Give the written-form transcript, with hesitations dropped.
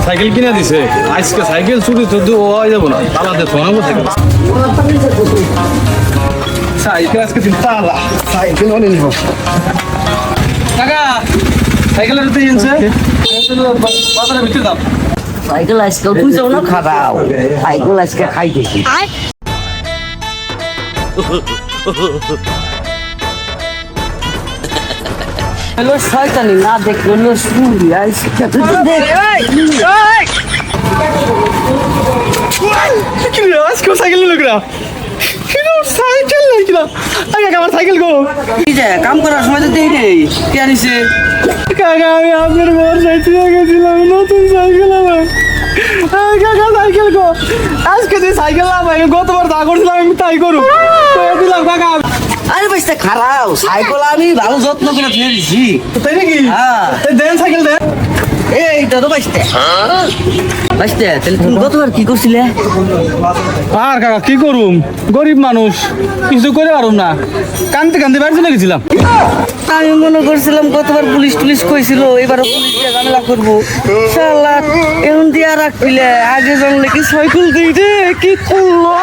cycle কিনে দিছে আজকে সাইকেল চুরি তো হওয়া যাবো না তালাতে শোনাবো সাইকেল সাইকেল আজকে দিন তালা সাইকেল অনেক নিব কাকা সাইকেলের তো ইনছে বাজারে ভিতরে দাও সাইকেল আজকে তুই যাও না খারাপ সাইকেল আজকে খাইতেছি হ্যালো শয়তানি না দেখলো শুনি আজকে তুই দেখ কি রে আজকে সাইকেল নিল কিনা সাইকেল নাই কিনা আগে আমার সাইকেল গো কি যে কাম করার সময় তো দেই নেই কে আনিছে কাকা আমি আপনার ঘর যাইতে গেছিলাম নতুন সাইকেল আমার কাকা সাইকেল গো আজকে যে সাইকেল নামাই গতবার যা করছিলাম আমি তাই করু দিলাম কাকা আরে বাইস্তা খারাপ সাইকেল আমি ভালো যত্ন করে ধুয়ে দিছি তাই নাকি হ্যাঁ দেন সাইকেল দেন এইটা তো বাইস্তা বাইস্তা তাহলে তুমি গতবার কি করছিলে আর কাকা কি করুম গরিব মানুষ কিছু করে পারুম না কানতে কানতে বাড়ি চলে গেছিলাম আমি মনে করছিলাম কতবার পুলিশ টুলিশ কইছিল এবারও পুলিশ দিয়ে ঝামেলা করবো শালা এখন দিয়া রাখলে আগে জানলে কি সাইকেল দিই রে কি করলো